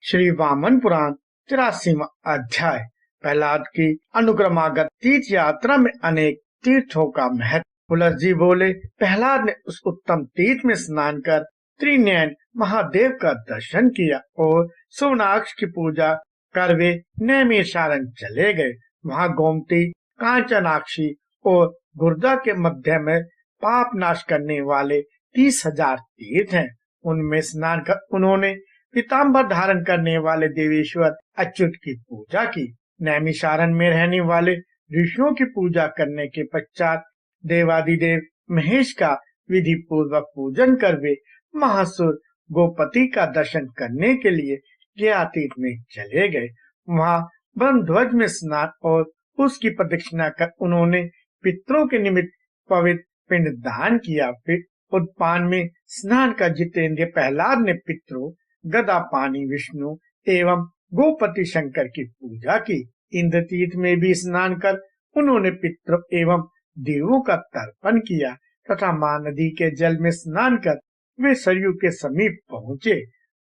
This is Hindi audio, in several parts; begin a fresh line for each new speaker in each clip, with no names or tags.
श्री वामन पुराण 83वां अध्याय। प्रहलाद की अनुक्रमागत तीर्थ यात्रा में अनेक तीर्थों का महत्व। पुलस जी बोले, प्रहलाद ने उस उत्तम तीर्थ में स्नान कर त्रिनयन महादेव का दर्शन किया और सोमनाथ की पूजा कर वे नैमिषारण्य चले गए। वहाँ गोमती, कांचनाक्षी और गुर्दा के मध्य में पाप नाश करने वाले 30,000 तीर्थ हैं। उनमें स्नान कर उन्होंने पीताम्बर धारण करने वाले देवेश्वर अच्युत की पूजा की। नैमिषारण्य में रहने वाले ऋषियों की पूजा करने के पश्चात देवादिदेव महेश का विधि पूर्वक पूजन कर वे महासुर गोपति का दर्शन करने के लिए गया तीर्थ में चले गए। वहाँ ब्रह्मध्वज में स्नान और उसकी प्रदक्षिणा कर उन्होंने पितरों के निमित्त पवित्र पिंड दान किया। फिर उत्पान में स्नान कर जितेंद्र प्रहलाद ने पितरों, गदा पानी विष्णु एवं गोपति शंकर की पूजा की। इंद्र तीर्थ में भी स्नान कर उन्होंने पितरों एवं देवों का तर्पण किया तथा महानदी के जल में स्नान कर वे सरयू के समीप पहुँचे।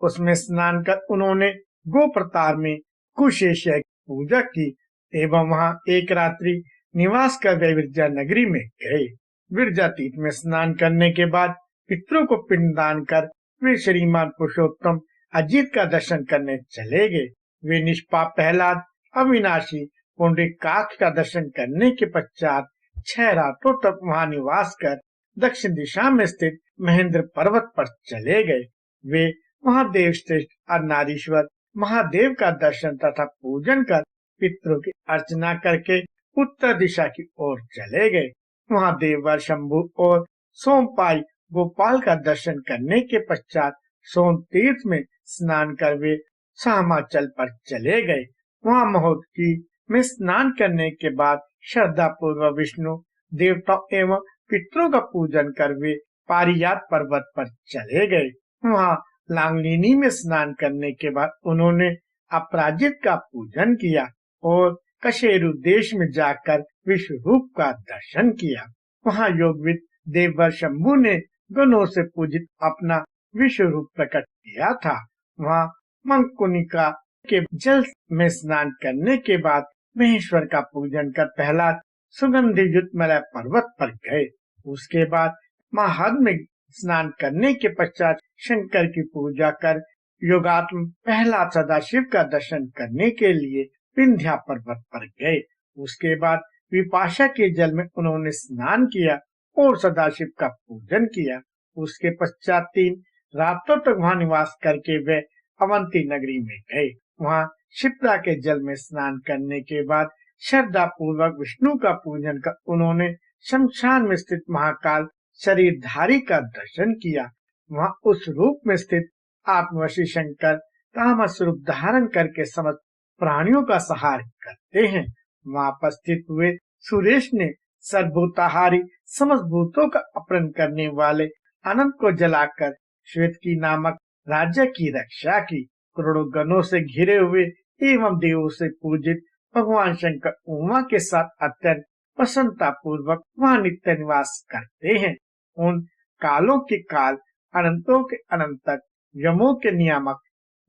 उसमें स्नान कर उन्होंने गोप्रतार में कुशेश्वर की पूजा की एवं वहाँ एक रात्रि निवास कर वे विरजा नगरी में गए। विरजा तीर्थ में स्नान करने के बाद पितरों को पिंडदान कर वे श्रीमान पुरुषोत्तम अजित का दर्शन करने चले गए। वे निष्पाप प्रहलाद अविनाशी पुंडरीकाक्ष का दर्शन करने के पश्चात 6 रातों तक वहां निवास कर दक्षिण दिशा में स्थित महेंद्र पर्वत पर चले गए। वे वहां देवश्रेष्ठ और नारीश्वर महादेव का दर्शन तथा पूजन कर पितरों की अर्चना करके उत्तर दिशा की ओर चले गए। वहां देववर शंभु और सोमपाई गोपाल का दर्शन करने के पश्चात सोम तीर्थ में स्नान कर वे सामाचल पर चले गए। वहां महोदकी में स्नान करने के बाद श्रद्धा पूर्वक विष्णु देवता एवं पितरों का पूजन कर वे पारियात पर्वत पर चले गए। वहां लांगलिनी में स्नान करने के बाद उन्होंने अपराजित का पूजन किया और कशेरु देश में जाकर विश्व रूप का दर्शन किया। वहां योगविद देववर शंभु ने गणों से पूजित अपना विश्व रूप प्रकट किया था। वहां मंकुनिका के जल में स्नान करने के बाद महेश्वर का पूजन कर प्रहलाद सुगंधि युक्त मलय पर्वत पर गए। उसके बाद महाद में स्नान करने के पश्चात शंकर की पूजा कर योगात्म प्रहलाद सदाशिव का दर्शन करने के लिए विंध्या पर्वत पर गए। उसके बाद विपाशा के जल में उन्होंने स्नान किया और सदाशिव का पूजन किया। उसके पश्चात 3 रातों तक वहां निवास करके वे अवंती नगरी में गए। वहां क्षिप्रा के जल में स्नान करने के बाद श्रद्धा पूर्वक विष्णु का पूजन कर उन्होंने शमशान में स्थित महाकाल शरीरधारी का दर्शन किया। वहां उस रूप में स्थित आत्मवशी शंकर तामस रूप धारण करके समस्त प्राणियों का संहार करते हैं। वहां उपस्थित हुए सुरेश ने सर्वभूताहारी समस्त भूतों का अपहरण करने वाले अनंत को जलाकर श्वेतकी नामक राज्य की रक्षा की। करोड़ों गणों से घिरे हुए एवं देवों से पूजित भगवान शंकर उमा के साथ अत्यंत प्रसन्नता पूर्वक वहां नित्य निवास करते हैं। उन कालों के काल, अनंतों के अनंत तक, यमों के नियामक,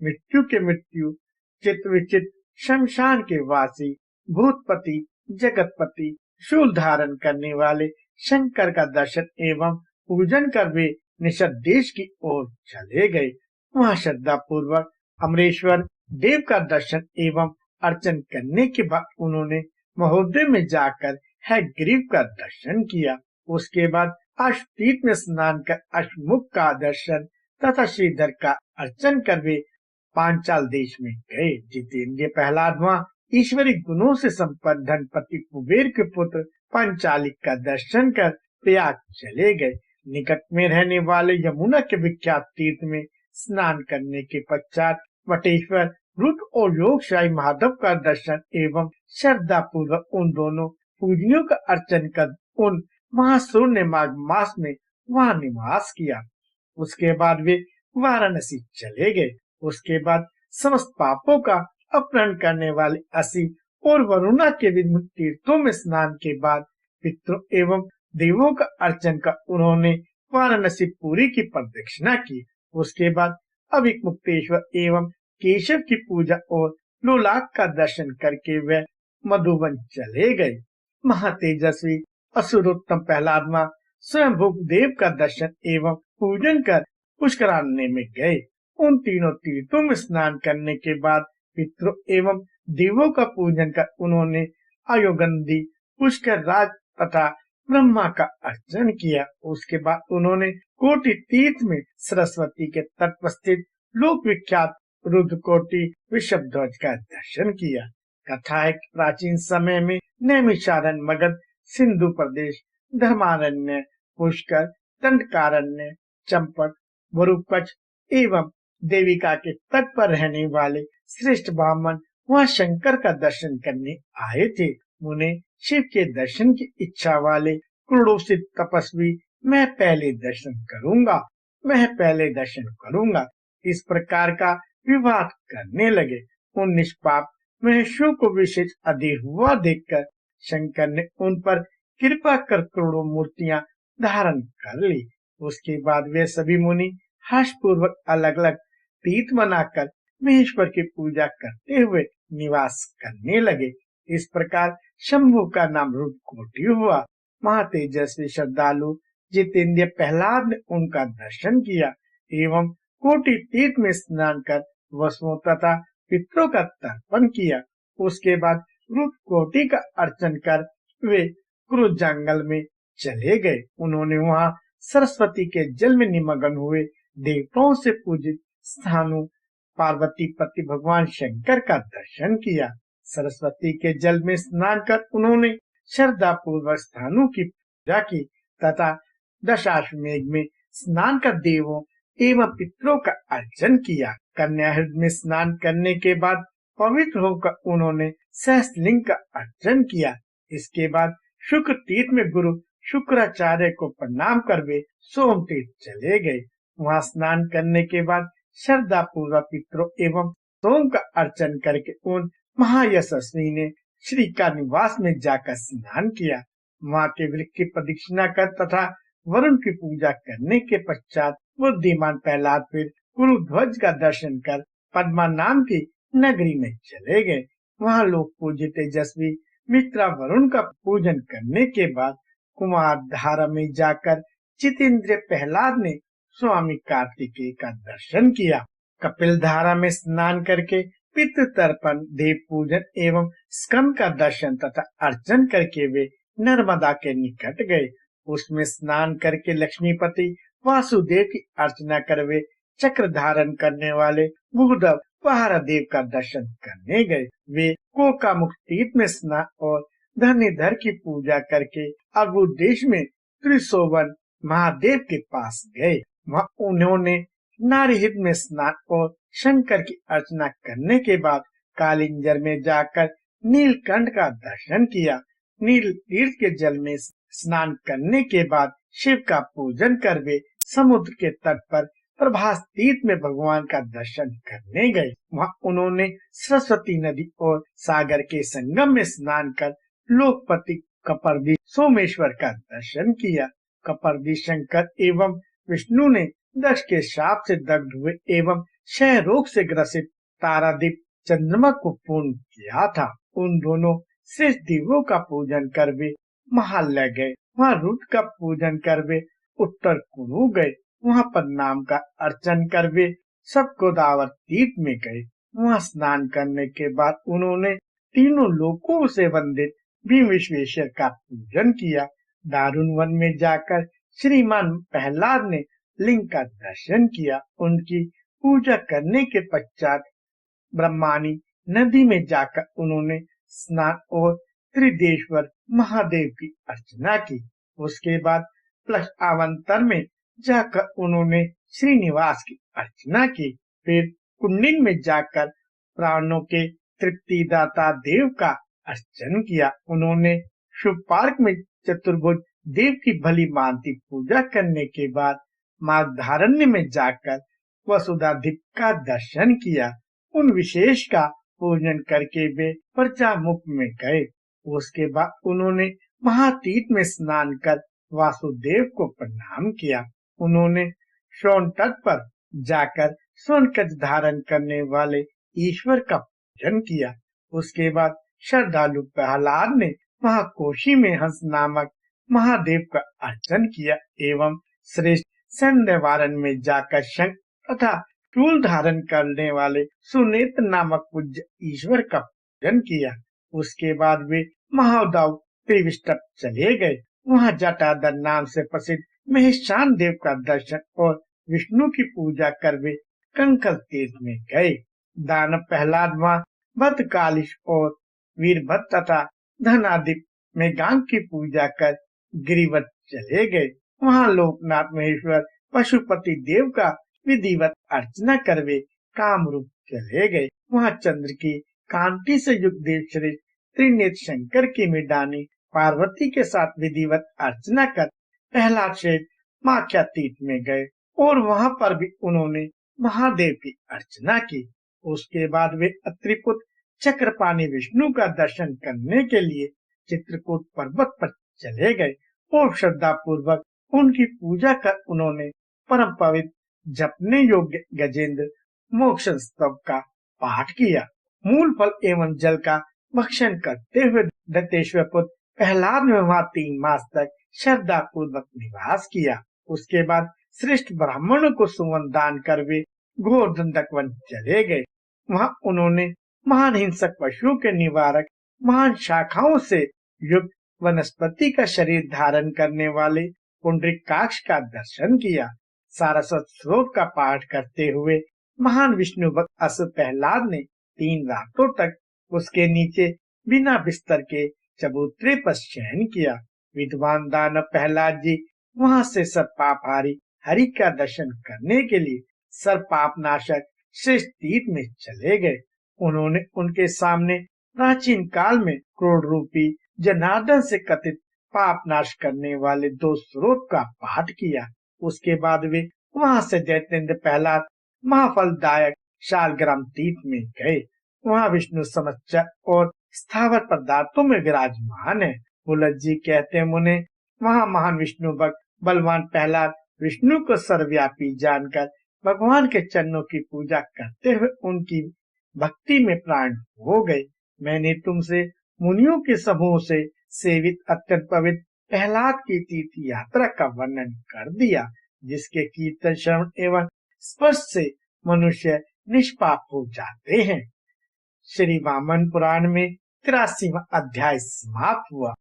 मृत्यु के मृत्यु, चित विचित, शमशान के वासी, भूतपति, जगतपति, शूल धारण करने वाले शंकर का दर्शन एवं पूजन कर वे निषद देश की ओर चले गए। वहां श्रद्धा पूर्वक अमरेश्वर देव का दर्शन एवं अर्चन करने के बाद उन्होंने महोदय में जाकर हयग्रीव का दर्शन किया। उसके बाद अष्टतीर्थ में स्नान कर अष्टमुख का दर्शन तथा श्रीधर का अर्चन कर वे पांचाल देश में गए। जितेंद्र प्रहलाद वहां ईश्वरी गुणों से संपन्न धनपति कुबेर के पुत्र पंचालिक का दर्शन कर प्रयाग चले गए। निकट में रहने वाले यमुना के विख्यात तीर्थ में स्नान करने के पश्चात वटेश्वर रुद्र और योगशाही माधव का दर्शन एवं श्रद्धा पूर्वक उन दोनों पूजनियों का अर्चन कर उन महासुर ने माघ मास में वहां निवास किया। उसके बाद वे वाराणसी चले गए। उसके बाद समस्त पापों का अपहरण करने वाले 80 और वरुणा के विभिन्न तीर्थों में स्नान के बाद पितरों एवं देवों का अर्चन कर उन्होंने वाराणसी पुरी की प्रदक्षिणा की। उसके बाद अविक मुक्तेश्वर एवं केशव की पूजा और लोलाक का दर्शन करके वे मधुबन चले गए। महातेजस्वी असुरोत्तम प्रहलाद मां स्वयं देव का दर्शन एवं पूजन कर पुष्करारण्य में गए। उन तीनों तीर्थों में स्नान करने के बाद पितरों एवं देवों का पूजन कर उन्होंने आयोगंदी, पुष्कर राज तथा ब्रह्मा का अर्चन किया। उसके बाद उन्होंने कोटि तीर्थ में सरस्वती के तट पर स्थित लोक विख्यात रुद्रकोटि वृषभध्वज का दर्शन किया। कथा है कि प्राचीन समय में नैमिषारण्य, मगध, सिंधु प्रदेश, धर्मारण्य, पुष्कर, दंडकारण्य, चंपक, वरुकच एवं देविका के तट पर रहने वाले श्रेष्ठ ब्राह्मण वहां शंकर का दर्शन करने आए थे। उन्हें शिव के दर्शन की इच्छा वाले क्रोड़ोसित तपस्वी मैं पहले दर्शन करूंगा इस प्रकार का विवाद करने लगे। उन निष्पाप मनुष्यों को विशेष अधीर हुआ देखकर शंकर ने उन पर कृपा कर करोड़ों मूर्तियां धारण कर ली। उसके बाद वे सभी मुनि हर्षपूर्वक अलग अलग तीर्थ बनाकर महेश्वर की पूजा करते हुए निवास करने लगे। इस प्रकार शंभु का नाम रुद्रकोटि हुआ। महातेजस्वी श्रद्धालु जितेंद्र प्रहलाद ने उनका दर्शन किया एवं कोटि तीर्थ में स्नान कर वसुओं तथा पितरों का तर्पण किया। उसके बाद रुद्रकोटि का अर्चन कर वे क्रुद्ध जंगल में चले गए। उन्होंने वहां सरस्वती के जल में निमग्न हुए देवताओं से पूजित स्थानु पार्वती पति भगवान शंकर का दर्शन किया। सरस्वती के जल में स्नान कर उन्होंने श्रद्धा पूर्वक स्थानों की पूजा की तथा दशाश्वमेध में स्नान कर देवों एवं पितरों का अर्चन किया। कन्याहृद में स्नान करने के बाद पवित्र होकर उन्होंने सहस्त्रलिंग का अर्चन किया। इसके बाद शुक्र तीर्थ में गुरु शुक्राचार्य को प्रणाम कर वे सोम तीर्थ चले गए। वहां स्नान करने के बाद श्रद्धा पूर्वक पितरों एवं सोम का अर्चन करके उन महायशस्वी ने श्री का निवास में जाकर स्नान किया। वहां के वृक्ष की प्रदक्षिणा कर तथा वरुण की पूजा करने के पश्चात बुद्धिमान प्रहलाद फिर गुरुध्वज का दर्शन कर पद्मा नाम की नगरी में चले गए। वहां लोग पूज्य तेजस्वी मित्रा वरुण का पूजन करने के बाद कुमार धारा में जाकर जितेंद्र प्रहलाद ने स्वामी कार्तिकेय का दर्शन किया। कपिल धारा में स्नान करके पितृ तर्पण, देव पूजन एवं स्कंद का दर्शन तथा अर्चन करके वे नर्मदा के निकट गए। उसमें स्नान करके लक्ष्मीपति वासुदेव की अर्चना कर वे चक्र धारण करने वाले भूदेव पहाड़देव का दर्शन करने गए। वे कोकामुख तीर्थ में स्नान और धनुधर की पूजा करके अगु देश में त्रिशोवन महादेव के पास गए। वहां उन्होंने नारहित में स्नान और शंकर की अर्चना करने के बाद कालिंजर में जाकर नीलकंठ का दर्शन किया। नील तीर्थ के जल में स्नान करने के बाद शिव का पूजन कर वे समुद्र के तट पर प्रभास तीर्थ में भगवान का दर्शन करने गए। वहां उन्होंने सरस्वती नदी और सागर के संगम में स्नान कर लोकपति कपर्दी सोमेश्वर का दर्शन किया। कपर्दी शंकर एवं विष्णु ने दक्ष के शाप से दग्ध हुए एवं क्षय रोग से ग्रसित तारादीप चंद्रमा को पूर्ण किया था। उन दोनों श्रेष्ठ देवों का पूजन कर वे महालय गए। वहां रुद्र का पूजन कर वे उत्तर कुरु गए। वहां पद्मनाभ का अर्चन कर वे सब गोदावर तीर्थ में गए। वहां स्नान करने के बाद उन्होंने तीनों लोकों से वंदित भीम विश्वेश्वर का पूजन किया। दारुण वन में जाकर श्रीमान प्रहलाद ने लिंग का दर्शन किया। उनकी पूजा करने के पश्चात ब्रह्मानी नदी में जाकर उन्होंने स्नान और त्रिदेश्वर महादेव की अर्चना की। उसके बाद प्लस अवंतर में जाकर उन्होंने श्रीनिवास की अर्चना की। फिर कुंडिन में जाकर प्राणों के तृप्तिदाता देव का अर्चन किया। उन्होंने शुभ पार्क में चतुर्भुज देव की भली मानती पूजा करने के बाद मार्गधारण्य में जाकर वसुधाधिप का दर्शन किया। उन विशेष का पूजन करके वे प्रजामुख में गए। उसके बाद उन्होंने महातीर्थ में स्नान कर वासुदेव को प्रणाम किया। उन्होंने सोन तट पर जाकर स्वर्ण कवच धारण करने वाले ईश्वर का पूजन किया। उसके बाद श्रद्धालु प्रहलाद ने महाकोशी में हंस नामक महादेव का अर्चन किया एवं श्रेष्ठ सैन्य निवारण में जाकर शंख तथा शूल धारण करने वाले सुनेत्र नामक पूज्य ईश्वर का पूजन किया। उसके बाद वे महाउदाव त्रिविष्टप चले गए। वहां जटाधर नाम से प्रसिद्ध महेशान देव का दर्शन और विष्णु की पूजा कर वे कंकल तीर्थ में गए। दानव प्रहलाद वहां भद्रकालिश और वीरभद्र तथा धनादिप में गांग की पूजा कर गिरिवत चले गए। वहां लोकनाथ महेश्वर पशुपति देव का विधिवत अर्चना कर वे कामरूप चले गए। वहां चंद्र की कांति से युक्त देव श्री त्रिनेत्र शंकर की मिडानी पार्वती के साथ विधिवत अर्चना कर प्रहलाद से माख्या तीर्थ में गए और वहां पर भी उन्होंने महादेव की अर्चना की। उसके बाद वे अत्रिपुत्र चक्रपाणी विष्णु का दर्शन करने के लिए चित्रकूट पर्वत पर चले गए और श्रद्धा पूर्वक उनकी पूजा कर उन्होंने परम पवित्र जपने योग्य गजेंद्र मोक्ष स्तव का पाठ किया। मूल फल एवं जल का भक्षण करते हुए दत्तेश्वर पुत्र प्रहलाद ने वहां 3 मास तक श्रद्धा पूर्वक निवास किया। उसके बाद श्रेष्ठ ब्राह्मणों को सुवन दान कर वे गोवर्धन वन चले गए। वहां उन्होंने महान हिंसक पशुओं के निवारक महान शाखाओं से युक्त वनस्पति का शरीर धारण करने वाले पुंडरीकाक्ष का दर्शन किया। सारस्वत स्रोत का पाठ करते हुए महान विष्णु भक्त असुर प्रहलाद ने 3 रातों तक उसके नीचे बिना बिस्तर के चबूतरे पर शयन किया। विद्वान दानव प्रहलाद जी वहां से सर्पापहारी हरि का दर्शन करने के लिए सर्पाप नाशक श्रेष्ठ तीर्थ में चले गए। उन्होंने उनके सामने प्राचीन काल में क्रोध रूपी जनार्दन से कथित पाप नाश करने वाले 2 स्रोत का पाठ किया। उसके बाद वे वहां से दैत्येंद्र प्रहलाद महाफलदायक शालग्राम तीर्थ में गए। वहां विष्णु समच्चर और स्थावर पदार्थों में विराजमान है। पुलत जी कहते मुने वहां महान विष्णु भक्त बलवान प्रहलाद विष्णु को सर्वव्यापी जानकर भगवान के चरणों की पूजा करते हुए उनकी भक्ति में प्राण हो गए। मैंने तुमसे मुनियों के समूह से सेवित अत्यंत पवित्र प्रहलाद की तीर्थ यात्रा का वर्णन कर दिया, जिसके कीर्तन श्रवण एवं स्पर्श से मनुष्य निष्पाप हो जाते हैं। श्री वामन पुराण में 83वां अध्याय समाप्त हुआ।